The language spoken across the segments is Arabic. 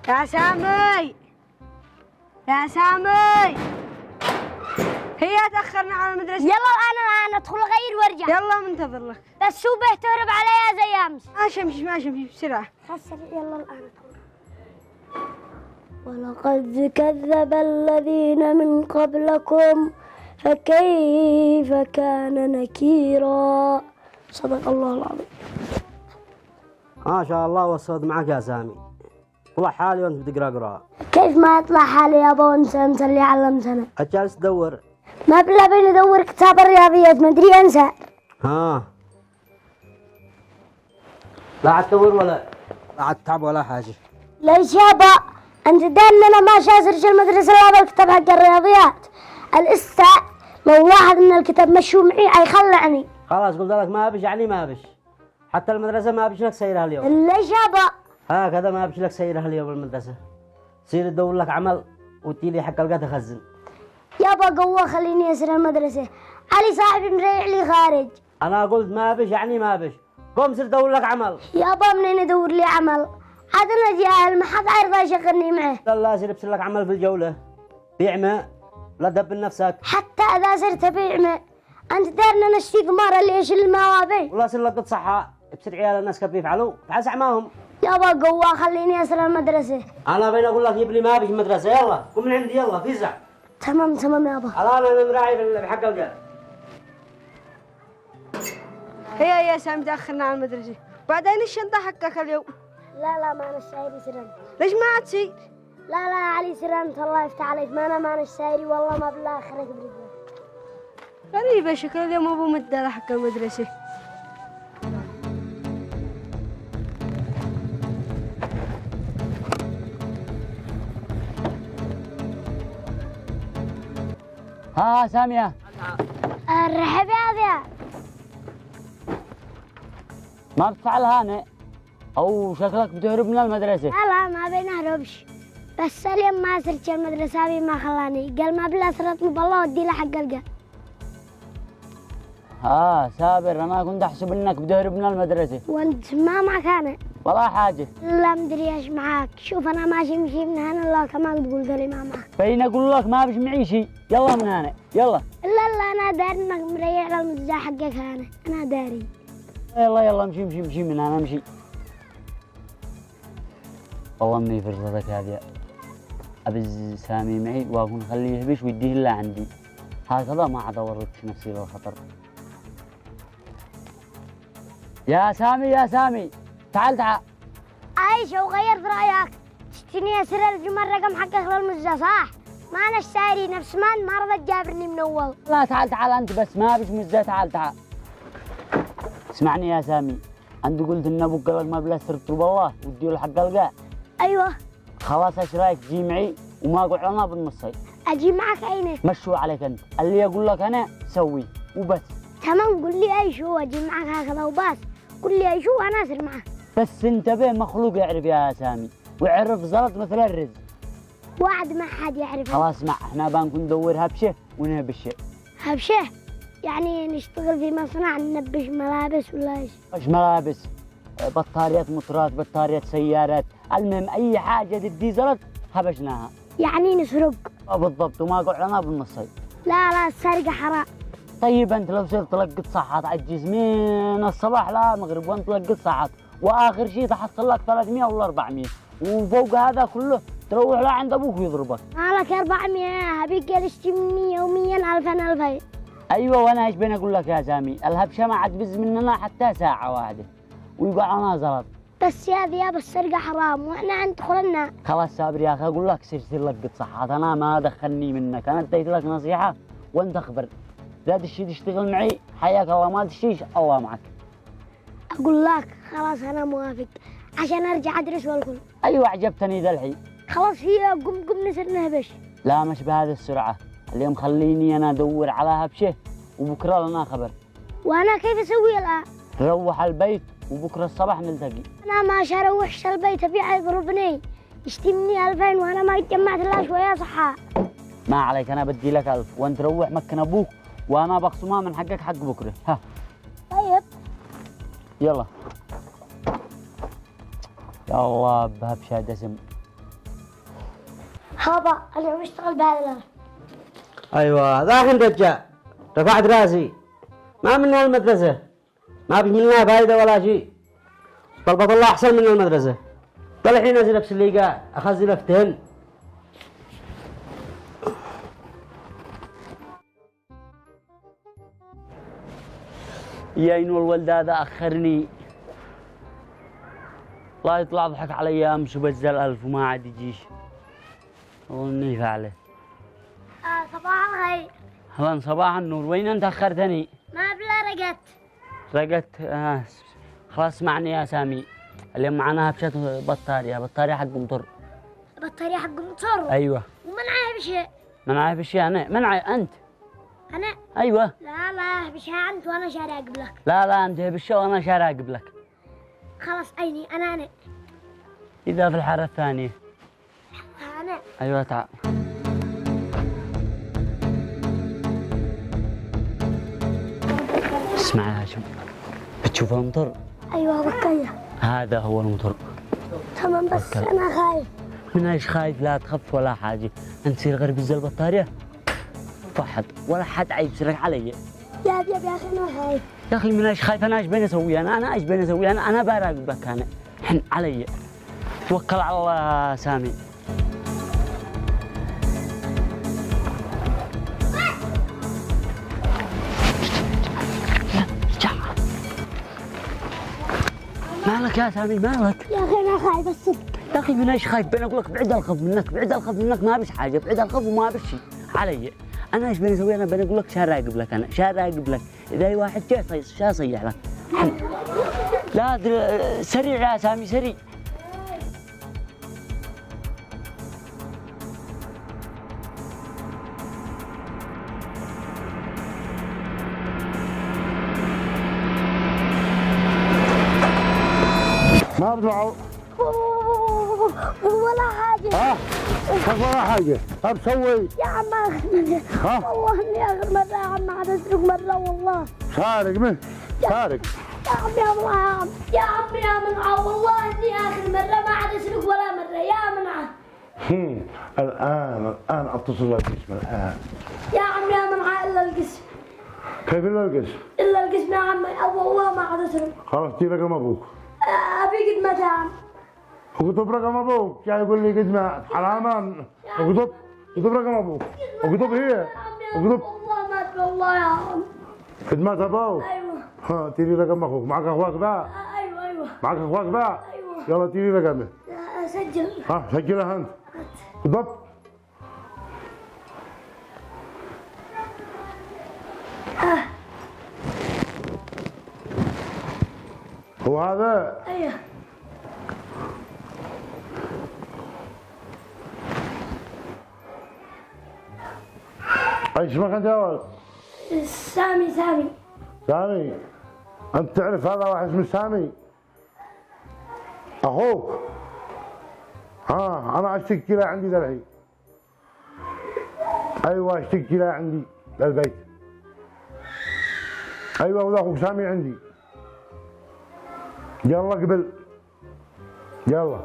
يا سامي يا سامي، هي تأخرنا على المدرسة. يلا الآن أدخل أغير وارجع. يلا منتظر لك. بس شو به تهرب عليا زي أمس. ماشي بسرعة. يلا الآن أدخل. ولقد كذب الذين من قبلكم فكيف كان نكيرا. صدق الله العظيم. ما شاء الله والصوت معك يا سامي، والله حالي وانت بتقرا قراءة. كيف ما يطلع حالي يابا وانت اللي علمتنا؟ جالس تدور؟ ما بلا بين ادور كتاب الرياضيات ما ادري انسى. ها لا عاد تدور ولا عاد تتعب ولا حاجة. ليش يابا؟ انت دايما انا ما شاسرش المدرسة الا بالكتاب حق الرياضيات. الاستاذ لو لاحظ ان الكتاب مشوا معي حيخلعني. خلاص قلت لك ما بش يعني ما بش، حتى المدرسة ما بش لك سيرها اليوم. ليش يابا؟ هكذا ما بش لك سيرها اليوم المدرسة، سير تدور لك عمل وتجيلي حق القى تخزن. يابا قوة خليني اسر المدرسة، علي صاحبي مريح لي خارج. انا قلت ما بش يعني ما بش، قوم سير دور لك عمل. يابا منين ادور لي عمل؟ عاد انا جاهل ما حد عارف يشغلني معه. لا سير ابصر لك عمل في الجولة، بيع ماء لا تدبن نفسك. حتى اذا صرت ابيع ماء انت دارنا نشتي قمار اللي ايش الموابي. والله سير لك صحة، ابصر عيال الناس كيف بيفعلوا تعسع معهم. يابا قوة خليني اسر المدرسة. انا بين اقول لك جيب لي ما بش مدرسة، يلا قم من عندي يلا فزع. تمام يابا. انا مراعي بحق القلب. هي يا سامي تأخرنا على المدرسة، بعدين الشنطة حقك اليوم. لا ما انا سايري سرن. ليش ما تسير؟ لا علي سرن الله يفتح عليك، ما انا سايري والله ما بالله اخرك برجلك. غريبة شكل اليوم ابو مدة حق المدرسة. ها سامية الرحب يا ذا. ما بتفعل هانئ او شكلك بتهرب من المدرسة؟ لا ما بنهربش، بس اليوم ما صرت المدرسة أبي ما خلاني، قال ما بلا صرت بالله ودي له حق القى. سابر انا كنت احسب انك بتهرب من المدرسة. وانت ما معك انا؟ ولا حاجة. لا مدري ايش معاك، شوف انا ماشي من هنا الله كمان تقول لي ما معك. فين اقول لك ما بش معي شيء، يلا من هنا يلا. لا انا داري انك مريح على المدرسة حقك انا داري. يلا امشي من هنا امشي. والله مني فرصتك هذه، ابي سامي معي واكون خليه يهبش ويديه الا عندي، هكذا ما عاد اورطش نفسي للخطر. يا سامي تعال. عايشة وغيرت رأيك، تشتني اسر الجمر رقم حقك للمدرسة صح؟ ما انا الشايري نفس ما رضت جابرني من اول. لا تعال انت بس ما بش مزة. تعال اسمعني يا سامي، انت قلت ان ابوك قال لك ما بلا سرت بالله وديه له حق القاء. ايوه خلاص ايش رايك تجي معي وما اقعد لنا بالنصي؟ اجي معك عينك. مشوا عليك انت، اللي اقول لك انا سوي وبس. تمام قل لي اي شو اجي معك هكذا وبس، قل لي اي شو انا اسر معك. بس انتبه مخلوق يعرف يا سامي، ويعرف زلط مثل الرز. وعد ما حد يعرف. خلاص اسمع، احنا بنكون ندور هبشه ونهبشه. هبشه؟ يعني نشتغل في مصنع ننبش ملابس ولا ايش؟ مش ملابس، بطاريات موتورات، بطاريات سيارات، المهم اي حاجه تدي زلط هبشناها. يعني نسرق؟ بالضبط، وما قعدنا بالنصي. لا السرقه حرام. طيب انت لو صرت تلقط صحات عجز من الصباح للمغرب وانت تلقط صحات، واخر شيء تحصل لك 300 ولا 400، وفوق هذا كله تروح لعند ابوك ويضربك. مالك 400 هبيك اشتي مني يوميا 2000. ايوه وانا ايش بين اقول لك يا سامي، الهبشه ما عاد بز مننا حتى ساعه واحده ويقع لنا زلط. بس يا ذياب السرقه حرام واحنا ندخلنا. خلاص صابر يا اخي، اقول لك سير لقط صحات، انا ما دخلني منك، انا اديت لك نصيحه وانت اخبر. لا تشي تشتغل معي حياك الله، ما تشيش الله معك. اقول لك خلاص انا موافق عشان ارجع ادرس والكل. ايوه عجبتني ذا الحين. خلاص هي قم نسر نهبش. لا مش بهذه السرعه، اليوم خليني انا ادور على هبشه وبكره لنا خبر. وانا كيف اسوي الان؟ روح البيت وبكره الصباح نلتقي. انا ما اروحش البيت ابي يضربني يشتي مني 2000 وانا ما جمعت لها شويه صحه. ما عليك، انا بدي لك 1000 وانت روح مكن ابوك وانا بخصمها من حقك حق بكره. ها طيب يلا. يا الله بهبشة دسم. هابا انا بشتغل بهذا الان. ايوه ذاك الرجال رفعت راسي ما منها المدرسة ما في منها فايدة ولا شيء. طلبت الله احسن من المدرسة. طلع الحين ازل نفس اللي قاعد اخذ لفتين. يا إنه الولد هذا أخرني. الله يطلع ضحك علي أمس وبزل 1000 وما عاد يجيش. والله إني فعله. صباح الخير. أهلا صباح النور، وين أنت أخرتني؟ ما بلا رقت. رقت خلاص اسمعني يا سامي. اليوم معنا هبشة بطارية حق مطر. بطارية حق مطر؟ أيوه. ومنعها بشيء. منعها بشيء أنا؟ منعي أنت؟ أنا؟ أيوه. لا بشيء أنت وأنا شارع قبلك. لا أنت بشيء وأنا شارع قبلك. خلاص أيني أنا. إذا في الحارة الثانية. أنا. أيوه تعال. اسمع يا هاشم، بتشوف المطر؟ أيوه بكية. هذا هو المطر. تمام بس أنا خايف. من ايش خايف؟ لا تخف ولا حاجة، أنت تصير غير بزل البطارية فحد ولا حد عيبسرك علي. يا أخي أنا خايف. يا أخي من ايش خايف؟ أنا ايش بيني أسوي؟ أنا ايش بيني أسوي؟ أنا براقبك أنا. حن علي. توكل على الله يا سامي. مالك يا سامي مالك؟ يا أخي أنا خايف الصدق. يا أخي من ايش خايف؟ بين أقول لك بعد الخوف منك ما بش حاجة، بعد الخوف وما بش شيء علي. أنا ايش بيني أسوي؟ أنا بين أقول لك شا راقب لك، أنا شا راقب لك، إذا أي واحد جاء شا صيح لك. لا سريع يا سامي سريع. ما بطلعوا ولا حاجة. ولا حاجة. بسوي يا عم والله إني آخر مرة يا عم عاد أسرق مرة والله. سارق من؟ سارق. يا عم يا منعة والله إني آخر مرة ما عاد أسرق ولا مرة يا منعة. الآن أتصل بالقسم الآن. يا عم يا منعة إلا القسم. كيف إلا القسم؟ إلا القسم يا عم والله ما عاد أسرق. خلاص دي رقم أبوك. أبي قد يا عم. وكتب رقم أبوك، يعني يقول لي قدمة حلاما. وكتب رقم أبوك. وكتب هي. وكتب. والله ما أدري والله يا عم. خدمات أبوك. أيوه. تيري رقم أخوك، معك أخوك بقى. أيوه. معك أخوك بقى. أيوه. يلا تيري رقمه. سجل. سجلها أنت. كتب. هو هذا؟ أيوه. ايش اسمك انت يا ولد؟ سامي. سامي. انت تعرف هذا واحد اسمه سامي؟ اخوك. انا اشتكي له عندي ذا الحين. ايوه اشتكي له عندي للبيت. ايوه وذا اخوك سامي عندي. يلا قبل. يلا.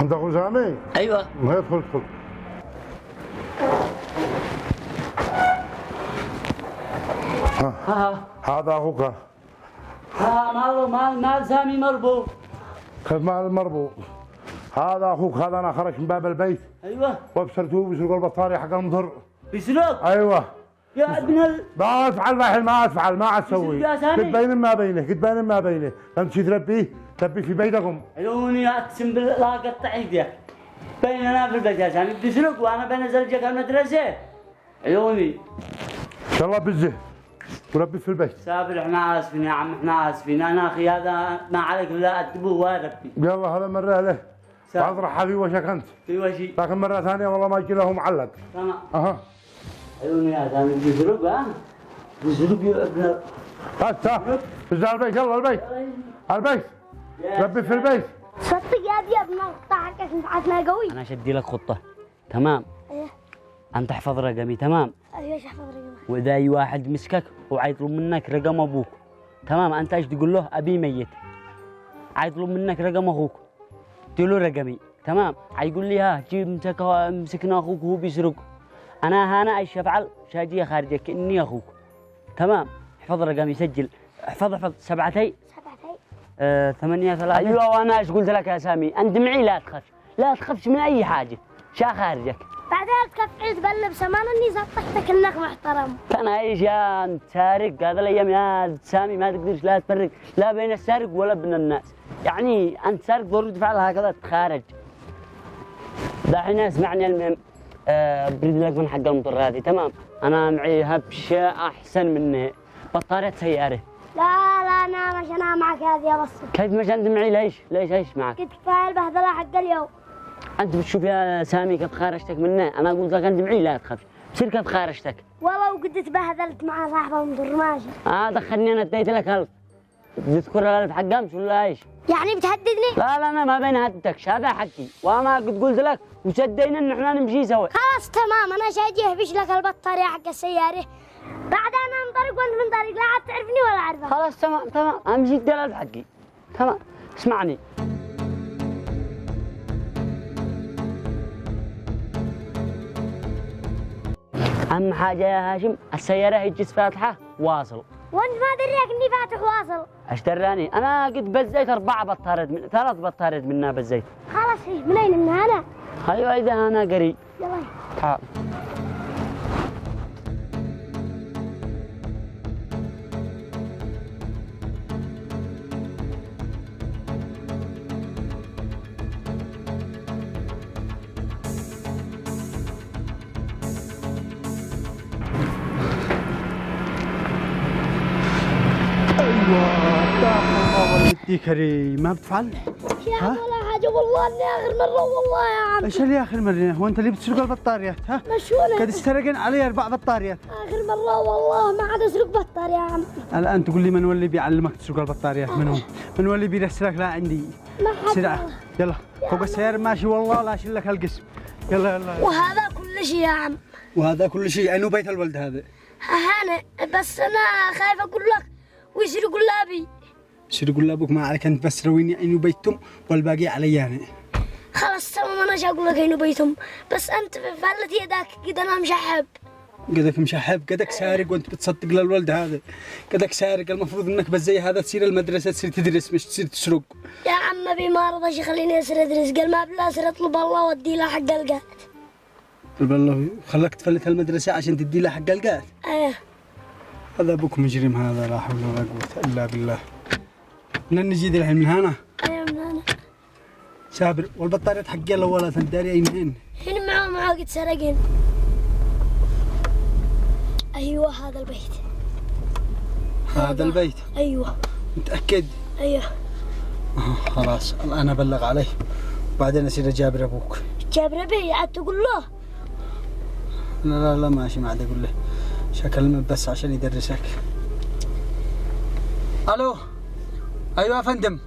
انت اخو سامي؟ ايوه. ما ادخل. هذا اخوك. مال سامي مربوط. كيف مال المربوط؟ هذا اخوك، هذا انا خرج من باب البيت. ايوه. وابصرته بيسرق البطاريه حق المطر. بيسرق؟ ايوه. يا ابن ما افعل الحين، ما عاد تسوي. قد بين ما بينه، لما تجي تربيه في بيتكم. عيوني اقسم بالله لا اقطع ايديك. بيننا في البيت يا سامي بيسرق وانا بنزل جاك المدرسه. عيوني. ان شاء الله بزه وربي في البيت. سابر احنا اسفين يا عم، احنا اسفين. انا اخي هذا ما عليك الا ادبه وربي. يلا هذا مره له. واضرح في وشك انت. في وشي. لكن مره ثانيه والله ما يجي له معلق. تمام. عيوني يا سامي بيسرق بيسرق يا ابن. تعال بزه البيت. يلا البيت. ربي في البيت. صدق يا ابن اقطعك نفعتنا قوي. انا اشدي لك خطه تمام. ايه انت احفظ رقمي تمام. ايوه ايش احفظ رقمك؟ واذا اي واحد مسكك وعيطلب منك رقم ابوك تمام، انت ايش تقول له؟ ابي ميت. عيطلب منك رقم اخوك تقول له رقمي تمام. عيقول لي ها جيب مسكنا اخوك وهو بيسرق، انا ايش افعل؟ شاجي خارجك كاني اخوك تمام. احفظ رقمي، سجل، احفظ 7 8 3. ايوه وانا ايش قلت لك يا سامي؟ انت معي لا تخافش، لا تخافش من اي حاجه، شا خارجك. بعدين تكفي تبلب سمان اني زبطتك انك محترم. انا ايش يا انت سارق؟ هذا الايام يا سامي ما تقدرش لا تفرق لا بين السارق ولا بين الناس، يعني انت سارق ضروري تفعل هكذا تخارج. دحين اسمعني المهم بريد لك من حق المطر هذه تمام. انا معي هبشه احسن منه، بطاريه سياره. لا انا مش انا معك هذه يا بس. كيف مش انت معي؟ ليش ايش معك؟ كنت كفايه البهدله حق اليوم. انت بتشوف يا سامي كيف خارجتك منه، انا قلت لك انت معي لا تخافش، بصير كيف خارجتك. والله وقد تبهدلت مع صاحب المطر ماشي. دخلني انا اديت لك 1000 تذكر ال1000 حق امس ولا ايش؟ يعني بتهددني؟ لا انا ما بين هددكش، هذا حقي وانا قد قلت لك وسدينا ان احنا نمشي سوا. خلاص تمام انا شاجي اهبش لك البطاريه حق السياره، بعد انا من طريق وانت من طريق، لا عاد تعرفني ولا اعرفك. خلاص تمام امشي الدلال حقي تمام. اسمعني اهم حاجه يا هاشم، السياره هيجي فاتحه واصل. وانت ما دريك اني فاتح واصل. ايش دراني؟ انا قد بزيت 4 بطاريات 3 بطاريات منها بزيت. خلاص منين من هنا؟ ايوه اذا انا قريب. يلا تعال. يا كريم ما بتفعل؟ يا عم ولا حاجه والله اني اخر مره والله يا عم. ايش اللي اخر مره؟ هو انت اللي بتسرق البطاريات ها؟ مشغوله. قد استرقن علي 4 بطاريات. اخر مره والله ما عاد اسرق بطاريه يا عم. الان تقول لي من هو اللي بيعلمك تسرق البطاريات؟ من هو؟ من هو اللي بيرسلك لا عندي؟ ما حد. سرعه يلا فوق السيارة ماشي والله لا اشيل لك هالقسم. يلا وهذا كل شيء يا عم. وهذا كل شيء انو بيت الولد هذا؟ انا بس انا خايف اقول لك ويصير قلابي. يصير قلابك ما عليك انت، بس رويني انو بيتهم والباقي علي انا. خلاص تمام انا ايش اقول لك انو بيتهم، بس انت فلت يدك كده انا مشحب. قدك مشحب، قدك سارق وانت بتصدق للولد هذا، قدك سارق. المفروض انك بس زي هذا تصير المدرسه تصير تدرس مش تصير تسرق. يا عم ابي ما رضاش يخليني اسر ادرس، قال ما بلا اسر اطلب الله وادي له حق القات. طيب الله خلاك تفلت المدرسه عشان تدي له حق القات؟ ايه هذا ابوك مجرم هذا، لا حول ولا قوه الا بالله. من نجي الحين من هنا؟ ايه من هنا. سابر والبطاريات حقي الاولى الداري اين؟ هنا معاه قد سرقين. ايوه هذا البيت. هذا البيت؟ ايوه. متاكد؟ ايوه. خلاص الان ابلغ عليه وبعدين اصير اجابر ابوك. جابر ابي عاد تقول له؟ لا ماشي ما عاد اقول له، شكل بس عشان يدرسك. الو ايوه يا فندم.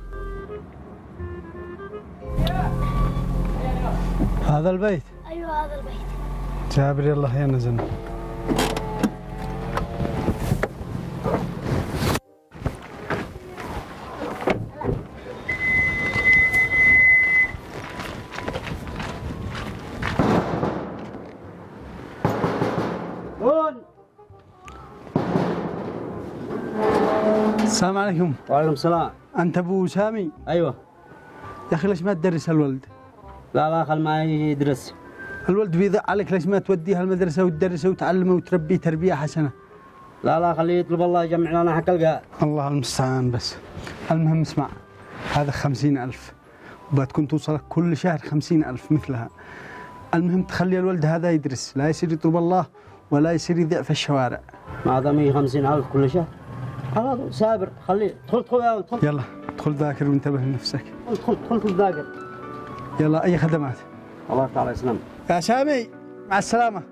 هذا البيت؟ ايوه هذا البيت. جابر يلا يا نزلنا. السلام عليكم. وعليكم السلام. انت ابو سامي؟ ايوه. يا اخي ليش ما تدرس الولد؟ لا خل ما يدرس. الولد بيضيع عليك، ليش ما توديه المدرسه وتدرسه وتعلمه وتربيه تربيه حسنه؟ لا خليه يطلب الله يجمع لنا حق القاء. الله المستعان. بس المهم اسمع، هذا 50,000 وبتكون توصلك كل شهر 50,000 مثلها. المهم تخلي الولد هذا يدرس، لا يصير يطلب الله ولا يصير يضيع في الشوارع. ما دام 50,000 كل شهر خلاص سابر خليه. ادخل يلا ادخل ذاكر وانتبه لنفسك. ادخل ذاكر. يلا اي خدمات. الله تعالى يسلمك. يا سامي مع السلامه.